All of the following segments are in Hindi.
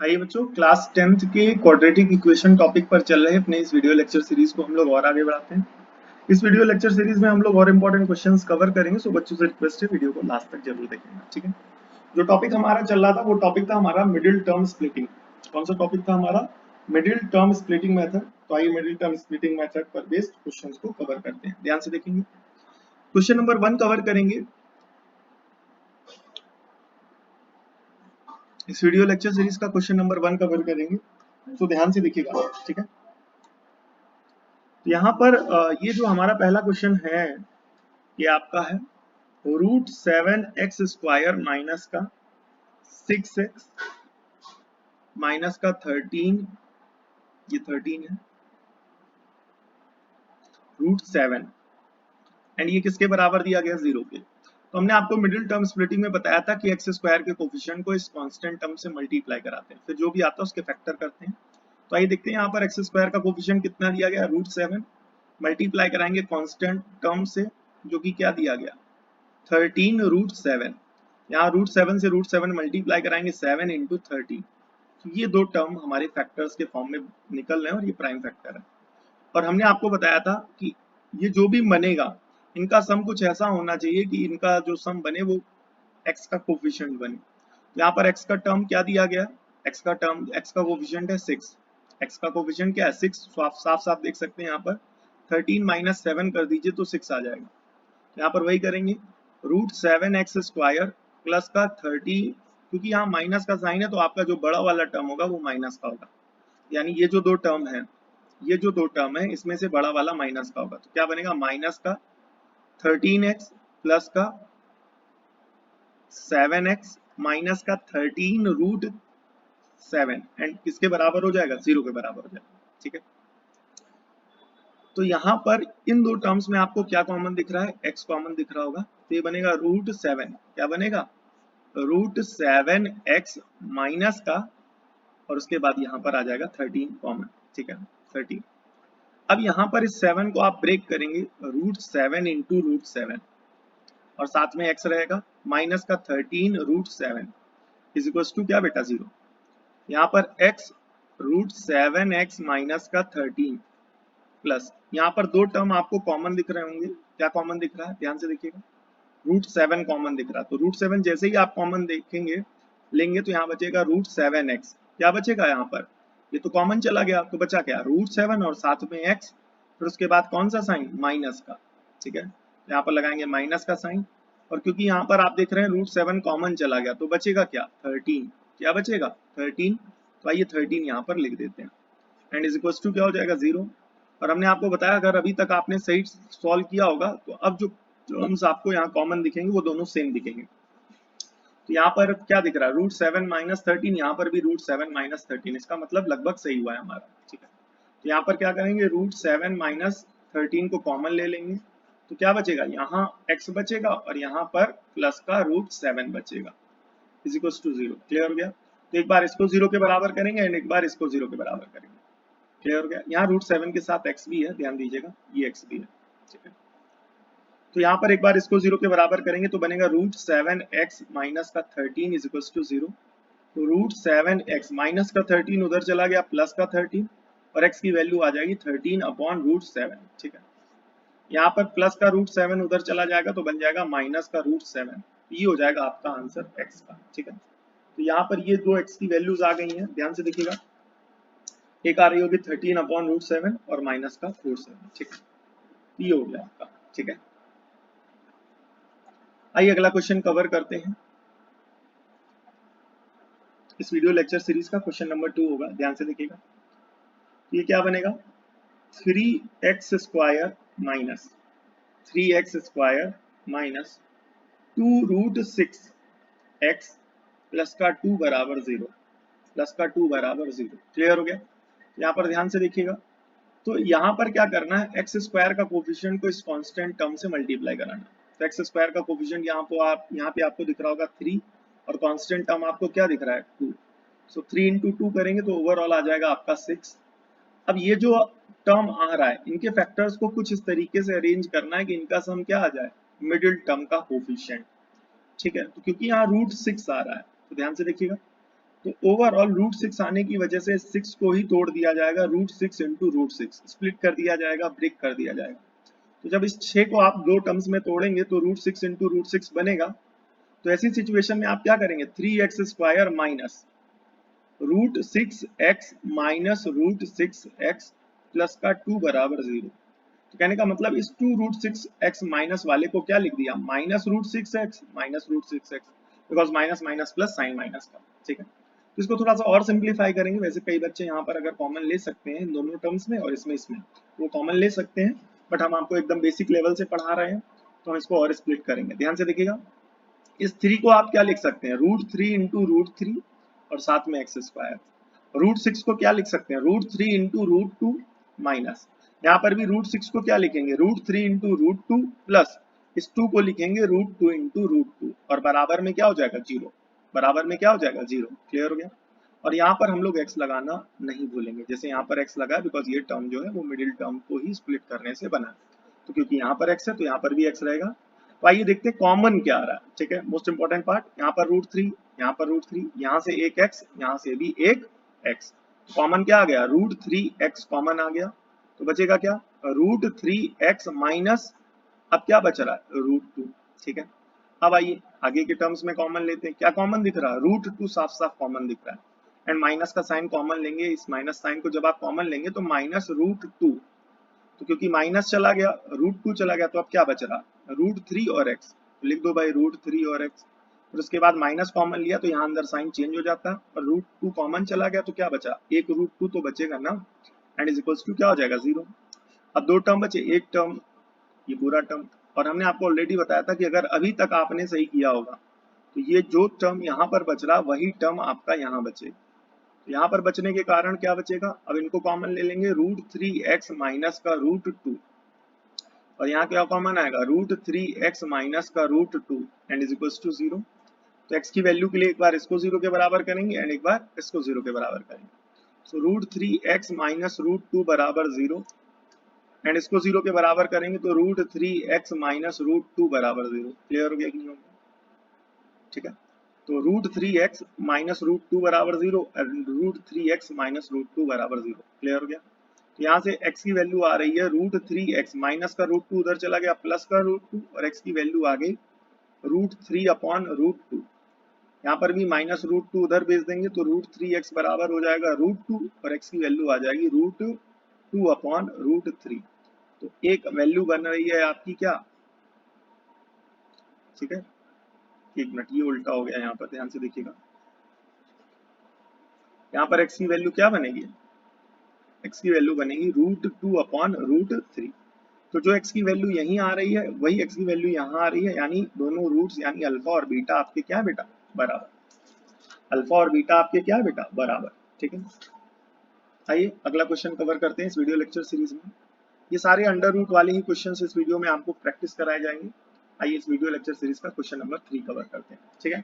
आइए बच्चों, क्लास 10th के क्वाड्रेटिक इक्वेशन टॉपिक पर चल रहे अपने इस वीडियो लेक्चर सीरीज को हम लोग और आगे बढ़ाते हैं। इस वीडियो लेक्चर सीरीज में हम लोग और इंपॉर्टेंट क्वेश्चंस कवर करेंगे, सो बच्चों से रिक्वेस्ट है वीडियो को लास्ट तक जरूर देखेंगे। ठीक है, जो टॉपिक हमारा चल रहा था वो टॉपिक था हमारा मिडिल टर्म स्प्लिटिंग। कौन सा टॉपिक था हमारा? Middle term splitting method. तो आइए मिडिल टर्म स्प्लिटिंग मेथड पर बेस्ड क्वेश्चंस को कवर करते हैं। ध्यान से देखेंगे, क्वेश्चन नंबर 1 कवर करेंगे इस वीडियो लेक्चर सीरीज का। क्वेश्चन नंबर 1 कवर करेंगे, तो ध्यान से देखिएगा। ठीक है, यहाँ पर ये जो हमारा पहला क्वेश्चन है ये आपका है √7x² माइनस का 6x माइनस का 13, ये 13 है, √7 एंड ये किसके बराबर दिया गया? 0 के। तो हमने आपको मिडिल टर्म स्प्लिटिंग में बताया था कि x² के कोफिशिएंट को इस कांस्टेंट टर्म से मल्टीप्लाई कराते हैं, फिर जो भी आता है उसके फैक्टर करते हैं। तो आइए देखते हैं यहाँ पर x² का कोफिशिएंट कितना दिया गया? √7 मल्टीप्लाई कराएंगे कांस्टेंट टर्म से, जो कि क्या दिया गया? 13 √7। यहाँ √7 से √7 मल्टीप्लाई कराएंगे 7 इंटू 13। तो ये दो टर्म हमारे फैक्टर्स के फॉर्म में निकल रहे हैं और ये प्राइम फैक्टर है। और हमने आपको बताया था कि ये जो भी बनेगा इनका सम कुछ ऐसा होना चाहिए कि इनका जो सम बने वो x का कोफिशिएंट बने। यहाँ पर x का टर्म क्या दिया गया? x का कोफिशिएंट है 6। x का कोफिशिएंट क्या है? 6। साफ साफ देख सकते हैं यहाँ पर 13 माइनस 7 कर दीजिए तो 6 आ जाएगा। यहाँ पर वही करेंगे, √7x² प्लस का 30, क्योंकि यहाँ माइनस का साइन है तो आपका जो बड़ा वाला टर्म होगा वो माइनस का होगा। यानी ये जो दो टर्म है इसमें से बड़ा वाला माइनस का होगा। तो क्या बनेगा? माइनस का 13x प्लस का 7x माइनस का 13 √7 एंड किसके बराबर हो जाएगा? 0 के बराबर हो जाएगा। ठीक है, तो यहाँ पर इन दो टर्म्स में आपको क्या कॉमन दिख रहा है? x कॉमन दिख रहा होगा, तो ये बनेगा √7। क्या बनेगा? √7x माइनस का, और उसके बाद यहाँ पर आ जाएगा 13 कॉमन। ठीक है, 13। अब यहाँ पर इस 7 को आप ब्रेक करेंगे, √7 इंटू √7 और साथ में x रहेगा, माइनस का 13 √7 इज इक्वल टू क्या बेटा? 0। यहाँ पर x √7x माइनस का 13 प्लस, यहाँ पर दो टर्म आपको कॉमन दिख रहे होंगे। क्या कॉमन दिख रहा है? ध्यान से देखिएगा, √7 कॉमन दिख रहा है। तो √7 जैसे ही आप कॉमन देखेंगे लेंगे तो यहाँ बचेगा √7x। क्या बचेगा यहाँ पर? ये तो कॉमन चला गया, तो बचा क्या? √7 और साथ में x, फिर उसके बाद कौन सा साइन? माइनस का। ठीक है, यहाँ पर लगाएंगे माइनस का साइन, और क्योंकि यहाँ पर आप देख रहे हैं √7 कॉमन चला गया तो बचेगा क्या? 13। क्या बचेगा? 13। तो आइए 13 यहाँ पर लिख देते हैं एंड इज इक्वल टू क्या हो जाएगा? 0। और हमने आपको बताया अगर अभी तक आपने सही सॉल्व किया होगा तो अब जो टर्म्स आपको यहाँ कॉमन दिखेंगे वो दोनों सेम दिखेंगे। तो यहाँ पर क्या दिख रहा है? √7 माइनस 13, यहाँ पर भी √7 माइनस 13, इसका मतलब लगभग सही हुआ है हमारा। ठीक है, तो यहाँ पर क्या करेंगे? √7 माइनस 13 को कॉमन ले लेंगे, तो क्या बचेगा? यहाँ x बचेगा और यहाँ पर प्लस का √7 बचेगा इज इक्वल टू 0। क्लियर हो गया? तो एक बार इसको 0 के बराबर करेंगे एंड एक बार इसको 0 के बराबर करेंगे। क्लियर हो गया? यहाँ √7 के साथ x भी है, ध्यान दीजिएगा, ये x भी है। ठीक है, तो यहाँ पर एक बार इसको 0 के बराबर करेंगे तो बनेगा √7x माइनस का 13 इज इक्वल टू 0। तो √7x माइनस का 13 उधर चला गया, प्लस का 13, और x की वैल्यू आ जाएगी 13 अपॉन √7। ठीक है, यहाँ पर प्लस का √7 उधर चला जाएगा तो बन जाएगा माइनस का √7। ये हो जाएगा आपका आंसर x का। ठीक है, तो यहाँ पर ये दो x की वैल्यूज आ गई हैं, ध्यान से देखिएगा, एक आ रही होगी 13 अपॉन √7 और माइनस का √7। ठीक है, ये हो गया आपका। ठीक है, आइए अगला क्वेश्चन कवर करते हैं। इस वीडियो लेक्चर सीरीज का क्वेश्चन नंबर 2 होगा, ध्यान से देखिएगा। ये क्या बनेगा? 3x² minus 3x² minus 2√6x plus का 2 बराबर 0, प्लस का 2 बराबर 0। क्लियर हो गया? यहाँ पर ध्यान से देखिएगा, तो यहाँ पर क्या करना है? x² का कोफिशिएंट को इस कांस्टेंट टर्म से मल्टीप्लाई कराना है। तो x² का कोफिशिएंट यहाँ पे आपको दिख रहा होगा 3 और कांस्टेंट टर्म आपको क्या दिख रहा है? 2। सो 3 इंटू 2 करेंगे तो ओवरऑल आ जाएगा आपका 6। अब ये जो टर्म आ रहा है इनके फैक्टर्स को कुछ इस तरीके से अरेंज करना है कि इनका सम क्या आ जाए? मिडिल टर्म का कोफिशिएंट। ठीक है, तो क्योंकि यहाँ √6 आ रहा है तो ध्यान से देखिएगा, तो ओवरऑल √6 आने की वजह से 6 को ही तोड़ दिया जाएगा, √6 इंटू √6 स्प्लिट कर दिया जाएगा, ब्रेक कर दिया जाएगा। तो जब इस 6 को आप दो टर्म्स में तोड़ेंगे तो √6 इंटू √6 बनेगा। तो ऐसी सिचुएशन में आप क्या करेंगे, 3x² minus √6x minus √6x plus का 2 बराबर 0। तो कहने का मतलब इस 2√6x माइनस वाले को क्या लिख दिया, minus √6x because minus minus plus sign minus का। ठीक है, तो इसको थोड़ा सा और सिंप्लीफाई करेंगे। वैसे कई बच्चे यहाँ पर अगर कॉमन ले सकते हैं दोनों टर्म्स में और इसमें वो कॉमन ले सकते हैं, बट हम आपको एकदम बेसिक लेवल से पढ़ा रहे हैं तो हम इसको और स्प्लिट करेंगे। ध्यान से देखिएगा, इस 3 को आप क्या लिख सकते हैं, √3 इंटू √3 और साथ में x²। √6 को क्या लिख सकते हैं, √3 इंटू √2 माइनस, यहाँ पर भी √6 को क्या लिखेंगे, √3 इंटू √2 प्लस इस 2 को लिखेंगे √2 इंटू √2 और बराबर में क्या हो जाएगा 0, बराबर में क्या हो जाएगा 0। क्लियर हो गया। और यहाँ पर हम लोग x लगाना नहीं भूलेंगे, जैसे यहाँ पर x लगा है बिकॉज ये टर्म जो है वो मिडिल टर्म को ही स्प्लिट करने से बना है, तो क्योंकि यहाँ पर x है तो यहाँ पर भी x रहेगा। तो आइए देखते हैं कॉमन क्या आ रहा है। ठीक है, मोस्ट इंपॉर्टेंट पार्ट, यहाँ पर √3, यहाँ पर √3, यहाँ से एक x, यहाँ से भी एक x, कॉमन क्या आ गया, √3x कॉमन आ गया। तो बचेगा क्या, √3x माइनस, अब क्या बच रहा है, √2। ठीक है, अब आइए आगे के टर्म्स में कॉमन लेते हैं। क्या कॉमन दिख रहा है, √2 साफ साफ कॉमन दिख रहा है, एंड माइनस का साइन कॉमन लेंगे। इस माइनस साइन को जब आप कॉमन लेंगे तो माइनस √2, तो क्योंकि माइनस चला गया √2 चला गया तो अब क्या बच रहा, √3 और x, तो लिख दो भाई √3 और x। और उसके बाद माइनस कॉमन लिया तो यहाँ अंदर साइन चेंज हो जाता है, और √2 कॉमन चला गया तो क्या बचा, एक √2 तो बचेगा ना, एंड इज इक्वल्स टू क्या हो जाएगा 0। अब दो टर्म बचे, एक टर्म ये पूरा टर्म, और हमने आपको ऑलरेडी बताया था कि अगर अभी तक आपने सही किया होगा तो ये जो टर्म यहाँ पर बच रहा वही टर्म आपका यहाँ बचेगा। तो यहाँ पर बचने के कारण क्या बचेगा, अब इनको कॉमन ले लेंगे, √3x माइनस का √2, और यहाँ क्या कॉमन आएगा, √3x माइनस का √2 एंड इज इक्वल्स टू 0। तो x की वैल्यू के लिए एक बार इसको 0 के बराबर करेंगे एंड एक बार इसको 0 के बराबर करेंगे। सो √3x माइनस √2 बराबर 0, एंड इसको 0 के बराबर करेंगे तो √3x माइनस √2 बराबर 0। क्लियर हो गया कि नहीं होगा। ठीक है, तो √3x माइनस √2 बराबर 0 एंड √3x माइनस √2 बराबर 0। क्लियर हो गया। तो यहाँ से x की वैल्यू आ रही है √3x माइनस का √2 उधर चला गया प्लस का √2, और x की वैल्यू आ गई √3 अपॉन √2। यहाँ पर भी माइनस √2 उधर भेज देंगे तो √3x बराबर हो जाएगा √2 और x की वैल्यू आ जाएगी √2 अपॉन √3। तो एक वैल्यू बन रही है आपकी क्या, ठीक है, एक मिनट ये उल्टा हो गया, यहाँ पर ध्यान से देखिएगा, यहाँ पर x की वैल्यू क्या बनेगी, x की वैल्यू बनेगी √2 अपॉन √3। तो जो x की वैल्यू यहीं आ रही है वही x की वैल्यू यहाँ आ रही है, यानी दोनों रूट्स यानी अल्फा और बीटा आपके क्या है बेटा, बराबर, अल्फा और बीटा आपके क्या है बेटा, बराबर। ठीक है, आइए अगला क्वेश्चन कवर करते हैं इस वीडियो लेक्चर सीरीज में। ये सारे अंडर रूट वाले ही क्वेश्चंस इस वीडियो में आपको प्रैक्टिस कराए जाएंगे। आइए इस वीडियो लेक्चर सीरीज का क्वेश्चन नंबर 3 कवर करते हैं। ठीक है,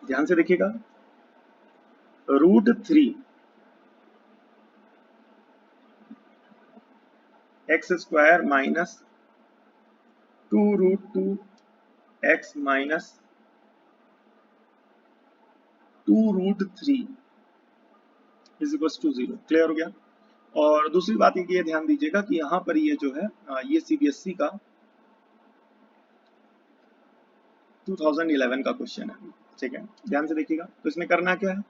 ध्यान से देखिएगा, √3 x² minus 2√2 x minus 2√3 is equal to 0। Clear हो गया। और दूसरी बात ये ध्यान दीजिएगा कि यहाँ पर ये जो है ये सीबीएसई का 2011 का क्वेश्चन है। ठीक है, ध्यान से देखिएगा। तो इसमें करना क्या है,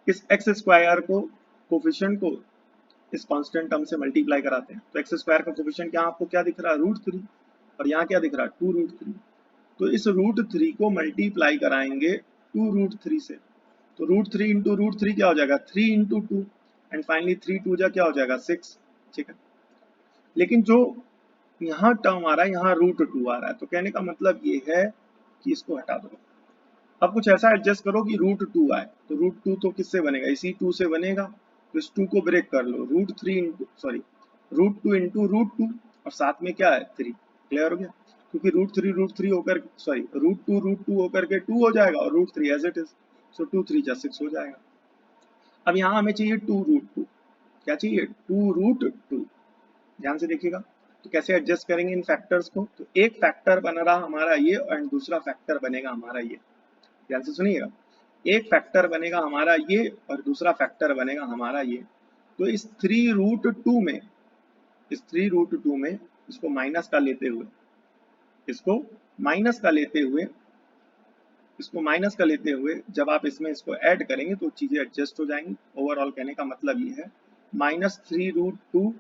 इस x² को कोफिशिएंट को इस कांस्टेंट टर्म से मल्टीप्लाई कराते हैं। तो x² का कोफिशिएंट यहाँ आपको क्या दिख रहा है, √3, और यहाँ क्या दिख रहा है, 2√3। तो इस √3 को मल्टीप्लाई कराएंगे 2√3 से, तो √3 इंटू √3 क्या हो जाएगा, 3 इंटू 2, एंड फाइनली 3 2 जा क्या हो जाएगा 6। ठीक है, लेकिन जो यहाँ टर्म आ रहा है यहाँ √2 आ रहा है, तो कहने का मतलब ये है कि इसको हटा दो। अब कुछ ऐसा एडजस्ट करो कि √2 आए, तो √2 तो किससे बनेगा, इसी 2 से बनेगा, तो इस 2 को ब्रेक कर लो, √2 इंटू √2 और साथ में क्या है 3। क्लियर हो गया, क्योंकि √3 होकर √2 होकर के 2 हो जाएगा और √3 एज इट इज, सो 2 3 जा 6 हो जाएगा। अब यहाँ हमें चाहिए 2√2, क्या चाहिए 2√2। ध्यान से देखिएगा, तो कैसे एडजस्ट करेंगे इन फैक्टर्स को? तो एक फैक्टर बन रहा हमारा ये एंड दूसरा फैक्टर बनेगा हमारा ये। ध्यान से सुनिएगा, एक फैक्टर बनेगा हमारा ये और दूसरा फैक्टर बनेगा हमारा ये। तो इस 3√2 में, इस 3√2 में इसको माइनस का लेते हुए, इसको माइनस का लेते हुए, इसको माइनस का लेते हुए जब आप इसमें इसको ऐड करेंगे तो चीजें एडजस्ट हो जाएंगी। ओवरऑल कहने का मतलब ये है -3√2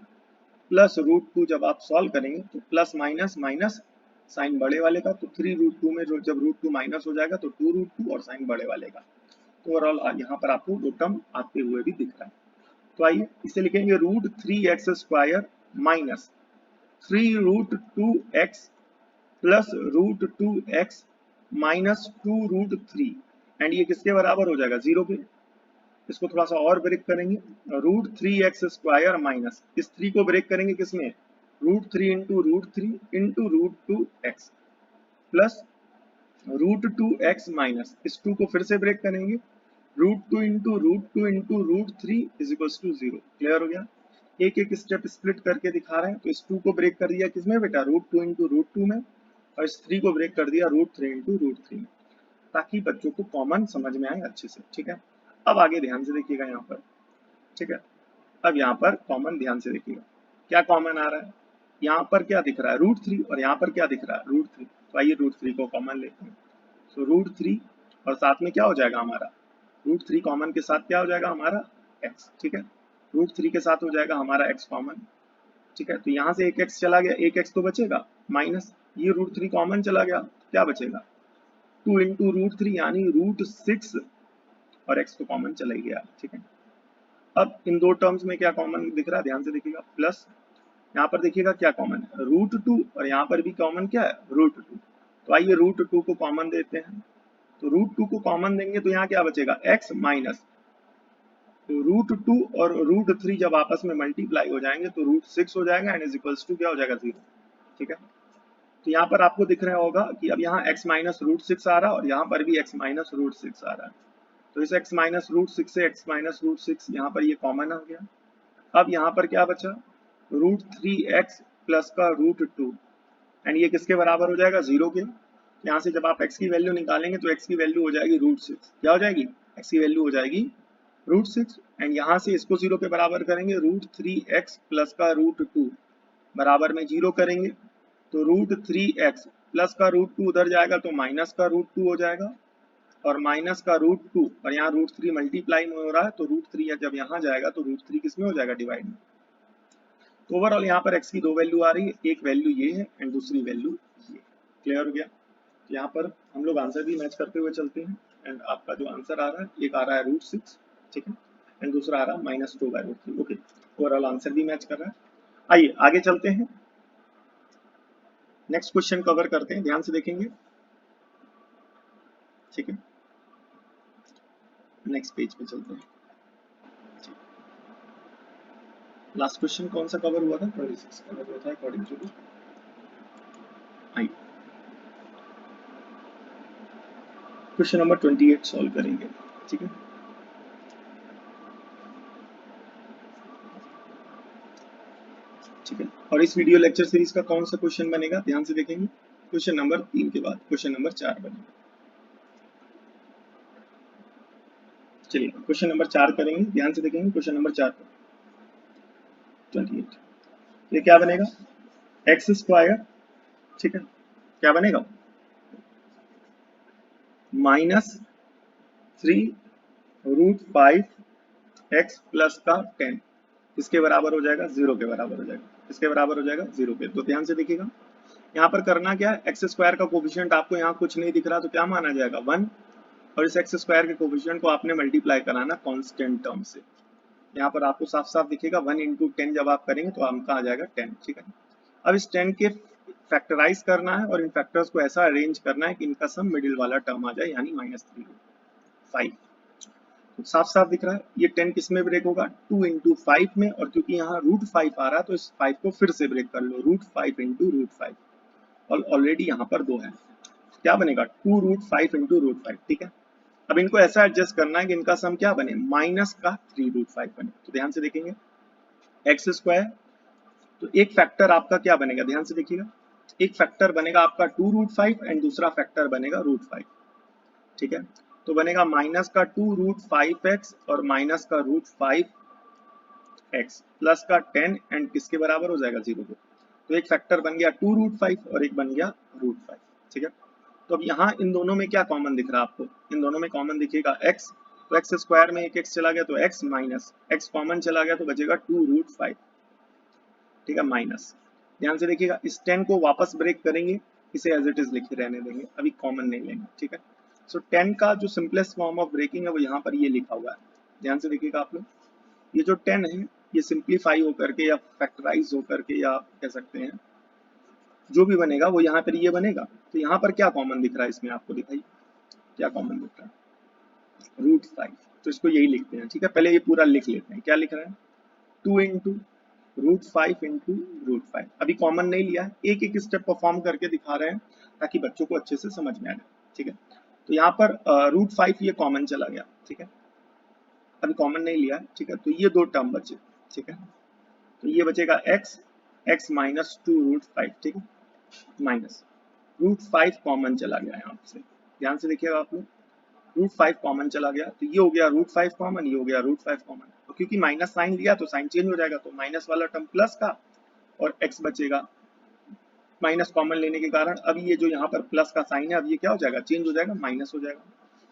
प्लस √2 जब आप सॉल्व करेंगे तो प्लस माइनस माइनस साइन बड़े वाले का, तो 3√2 में जो जब √2 माइनस हो जाएगा तो 2√2 और साइन बड़े वाले का। तो ओवरऑल यहाँ पर आपको वो टर्म आते हुए भी दिख रहा है। तो आइए इसे लिखेंगे √3x² minus 3√2x plus √2x minus 2√3 and ये किसके बराबर हो जाएगा? 0 के। इसको थोड़ा सा और ब्रेक करेंगे, √3x² माइनस इस 3 को ब्रेक करेंगे किसमें? √3 into √3 into √2x plus √2x minus इस 2 को फिर से ब्रेक करेंगे, √2 into √2 into √3 is equal to 0। Clear हो गया? एक एक स्टेप स्प्लिट करके दिखा रहे हैं। तो इस 2 को ब्रेक कर दिया किसमें बेटा? √2 इंटू √2 में, और इस 3 को ब्रेक कर दिया √3 इंटू √3 में, ताकि बच्चों को कॉमन समझ में आए अच्छे से। ठीक है, अब आगे ध्यान से देखिएगा यहाँ पर। ठीक है, अब यहाँ पर कॉमन ध्यान से देखिएगा, क्या कॉमन आ रहा है? यहाँ पर क्या दिख रहा है? √3, और यहाँ पर क्या दिख रहा है? √3। तो आइए √3 को कॉमन लेते हैं। तो √3 और साथ में क्या हो जाएगा हमारा? √3 कॉमन के साथ क्या हो जाएगा हमारा? x। ठीक है, √3 के साथ हो जाएगा हमारा x कॉमन। ठीक है, तो यहाँ से एक x चला गया, एक x तो बचेगा माइनस, ये √3 कॉमन चला गया, क्या बचेगा? 2 इंटू √3 यानी √6 और x तो कॉमन चला ही गया। ठीक है, अब इन दो टर्म्स में क्या कॉमन दिख रहा है? ध्यान से देखिएगा, प्लस यहाँ पर देखिएगा क्या कॉमन है? √2, और यहाँ पर भी कॉमन क्या है? √2। तो आइए √2 को कॉमन देते हैं। तो √2 को कॉमन देंगे तो यहाँ क्या बचेगा? x माइनस √2 और √3 जब आपस में मल्टीप्लाई हो जाएंगे तो √6 हो जाएगा एंड इज इक्वल्स टू क्या हो जाएगा? 0। ठीक है, तो यहाँ पर आपको दिख रहा होगा कि अब यहाँ x माइनस √6 आ रहा है और यहाँ पर भी x माइनस √6 आ रहा है। तो इस x माइनस √6 से x माइनस √6 यहाँ पर ये कॉमन आ गया। अब यहाँ पर क्या बचा? √3x प्लस का √2 एंड ये किसके बराबर हो जाएगा? 0 के। यहाँ से जब आप x की वैल्यू निकालेंगे तो x की वैल्यू हो जाएगी √6। क्या हो जाएगी? x की वैल्यू हो जाएगी √6 एंड यहाँ से इसको 0 के बराबर करेंगे, √3x प्लस का √2 बराबर में 0 करेंगे तो √3x प्लस का √2 उधर जाएगा तो माइनस का √2 हो जाएगा, और माइनस का √2 और यहाँ √3 मल्टीप्लाई में हो रहा है तो √3 जब यहाँ जाएगा तो √3 किसमें हो जाएगा? डिवाइड में। तो ओवरऑल यहाँ पर x की दो वैल्यू आ रही है, एक वैल्यू ये है एंड दूसरी वैल्यू ये। क्लियर हो गया? यहाँ पर हम लोग आंसर भी मैच करते हुए चलते हैं एंड आपका जो आंसर आ रहा है, एक आ रहा है √6, ठीक है, एंड दूसरा आ रहा है -2/√3। ओके, ओवरऑल आंसर भी मैच कर रहा है। आइए आगे चलते हैं, नेक्स्ट क्वेश्चन कवर करते हैं, ध्यान से देखेंगे। ठीक है, नेक्स्ट पेज पे चलते हैं। लास्ट क्वेश्चन कौन सा कवर हुआ था? 26 कवर हुआ था अकॉर्डिंग टू। आइए क्वेश्चन नंबर 28 सॉल्व करेंगे। ठीक है, ठीक है, और इस वीडियो लेक्चर सीरीज का कौन सा क्वेश्चन बनेगा? ध्यान से देखेंगे, क्वेश्चन नंबर 3 के बाद क्वेश्चन नंबर 4 बनेगा। चलिए क्वेश्चन नंबर 4 करेंगे, ध्यान से देखेंगे क्वेश्चन नंबर 4 28। ये क्या बनेगा? x², ठीक है, क्या बनेगा? -3√5x प्लस का 10 इसके बराबर हो जाएगा? 0 के बराबर हो जाएगा। इसके बराबर हो जाएगा 0 के। तो ध्यान से देखिएगा, यहाँ पर करना क्या है? x² का कोफिशिएंट आपको यहाँ कुछ नहीं दिख रहा तो क्या माना जाएगा? 1, और इस x² के कोफिशिएंट को आपने मल्टीप्लाई कराना कांस्टेंट टर्म से। यहाँ पर आपको साफ साफ दिखेगा 1 इंटू 10 जब आप करेंगे तो आपका आ जाएगा 10। ठीक है, अब इस 10 के फैक्टराइज करना है और इन फैक्टर्स को ऐसा अरेंज करना है कि इनका सम मिडिल वाला टर्म आ जाए, यानी -3/5। तो साफ साफ दिख रहा है ये 10 किस में ब्रेक होगा? 2 इंटू 5 में, और क्योंकि यहाँ √5 आ रहा है तो इस 5 को फिर से ब्रेक कर लो, √5 इंटू √5, और ऑलरेडी यहाँ पर 2 है, क्या बनेगा? 2√5 इंटू √5। ठीक है, अब इनको ऐसा एडजस्ट करना है कि इनका सम क्या बने? -3√5 बने। तो ध्यान से देखेंगे, x² तो एक फैक्टर आपका क्या बनेगा, ध्यान से देखिएगा, एक फैक्टर बनेगा आपका 2√5 एंड दूसरा फैक्टर बनेगा √5, ठीक है। तो बनेगा माइनस का 2√5x और माइनस का √5x प्लस का 10 एंड किसके बराबर हो जाएगा 0 के। तो एक फैक्टर बन गया 2√5 और एक बन गया √5, ठीक है। तो अब यहाँ इन दोनों में क्या कॉमन दिख रहा है आपको, इन दोनों में कॉमन दिखेगा x, तो x स्क्वायर में एक x चला गया तो x माइनस x कॉमन चला गया तो बचेगा 2√5, ठीक है, माइनस। ध्यान से देखिएगा, इस 10 को वापस ब्रेक करेंगे, इसे एज इट इज लिखे रहने देंगे, अभी कॉमन नहीं लेंगे, ठीक है। सो 10 का जो सिंपलेस्ट फॉर्म ऑफ ब्रेकिंग है वो यहाँ पर ये लिखा हुआ है, ध्यान से देखिएगा आप लोग। ये जो 10 है ये सिंप्लीफाई होकर के या फैक्टराइज होकर के या कह सकते हैं जो भी बनेगा वो यहाँ पर ये बनेगा। तो यहाँ पर क्या कॉमन दिख रहा है इसमें, आपको दिखाइए क्या कॉमन दिख रहा है, √5, तो इसको यही लिखते हैं, ठीक है। पहले ये पूरा लिख लेते हैं, क्या लिख रहे हैं, 2 इंटू √5 इंटू √5, अभी कॉमन नहीं लिया है, एक एक स्टेप परफॉर्म करके दिखा रहे हैं ताकि बच्चों को अच्छे से समझ में आ जाए, ठीक है। तो यहाँ पर √5 ये कॉमन चला गया, ठीक है, अभी कॉमन नहीं लिया है, ठीक है। तो ये दो टर्म बचे, ठीक है, तो ये बचेगा x माइनस 2√5, ठीक है, माइनस √5 कॉमन चला गया यहाँ से, ध्यान से देखिएगा आप लोग, √5 कॉमन चला गया तो ये हो गया √5 कॉमन, ये हो गया √5 कॉमन। तो क्योंकि माइनस साइन लिया तो साइन चेंज हो जाएगा, तो माइनस वाला टर्म प्लस का और x बचेगा, माइनस कॉमन लेने के कारण अब ये जो यहाँ पर प्लस का साइन है अब ये क्या हो जाएगा, चेंज हो जाएगा, माइनस हो जाएगा,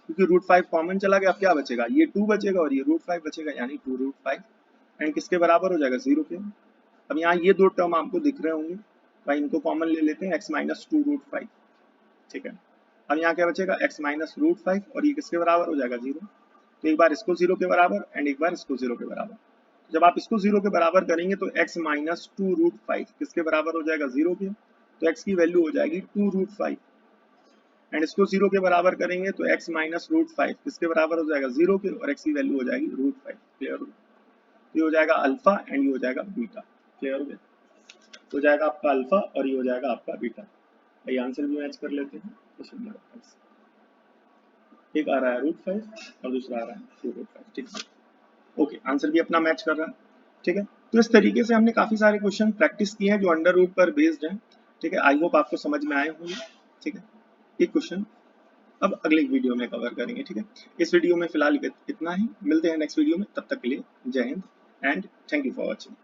क्योंकि √5 कॉमन चला गया। अब क्या बचेगा, ये 2 बचेगा और ये √5 बचेगा, यानी 2√5 एंड किसके बराबर हो जाएगा, 0 के। अब यहाँ ये दो टर्म आपको दिख रहे होंगे, भाई इनको कॉमन ले लेते हैं, x माइनस 2√5, ठीक है। अब यहाँ क्या बचेगा, x माइनस √5 और ये किसके बराबर हो जाएगा, 0। तो एक बार इसको 0 के बराबर एंड एक बार इसको 0 के बराबर। जब आप इसको 0 के बराबर करेंगे तो x माइनस 2√5 किसके बराबर हो जाएगा, 0 के। तो x की वैल्यू हो जाएगी 2√5 एंड इसको 0 के बराबर करेंगे तो x माइनस √5 किसके बराबर हो जाएगा, 0 के, और x की वैल्यू हो जाएगी √5। क्लियर हो गया, ये हो जाएगा अल्फा एंड ये हो जाएगा बीटा। क्लियर हो गया, हो जाएगा आपका अल्फा और ये हो जाएगा आपका बीटा। भाई आंसर भी मैच कर लेते हैं, क्वेश्चन नंबर 5 एक आ रहा है √5 और दूसरा आ रहा है 2√5, ठीक है। ओके, आंसर भी अपना मैच कर रहा है, ठीक है। तो इस तरीके से हमने काफी सारे क्वेश्चन प्रैक्टिस किए हैं जो अंडर रूट पर बेस्ड हैं, ठीक है। आई होप आपको समझ में आए होंगे, ठीक है। एक क्वेश्चन अब अगले वीडियो में कवर करेंगे, ठीक है। इस वीडियो में फिलहाल इतना ही, मिलते हैं नेक्स्ट वीडियो में, तब तक के लिए जय Hind and thank you for watching.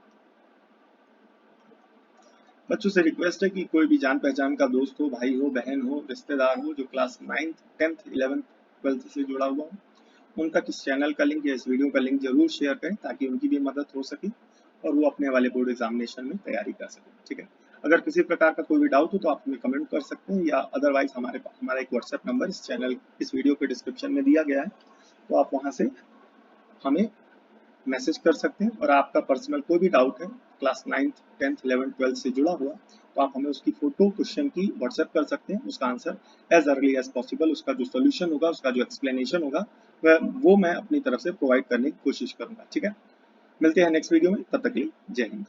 बच्चों से रिक्वेस्ट है कि कोई भी जान पहचान का दोस्त हो, भाई हो, बहन हो, रिश्तेदार हो जो class 9th, 10th, 11th, 12th से जुड़ा हुआ हो, उन तक इस चैनल का लिंक या इस वीडियो का लिंक जरूर शेयर करें ताकि उनकी भी मदद हो सके और वो अपने वाले बोर्ड एग्जामिनेशन में तैयारी कर सके, ठीक है। अगर किसी प्रकार का कोई भी डाउट हो तो आप हमें कमेंट कर सकते हैं या अदरवाइज हमारा एक व्हाट्सएप नंबर इस वीडियो के डिस्क्रिप्शन में दिया गया है, तो आप वहाँ से हमें मैसेज कर सकते हैं। और आपका पर्सनल कोई भी डाउट है class 9th, 10th, 11th, 12th से जुड़ा हुआ, तो आप हमें उसकी फोटो क्वेश्चन की व्हाट्सएप कर सकते हैं, उसका answer as early as possible, उसका जो सोल्यूशन होगा, उसका जो एक्सप्लेनेशन होगा वो मैं अपनी तरफ से प्रोवाइड करने की कोशिश करूंगा, ठीक है। मिलते हैं नेक्स्ट वीडियो में, तब तक के लिए जय हिंद।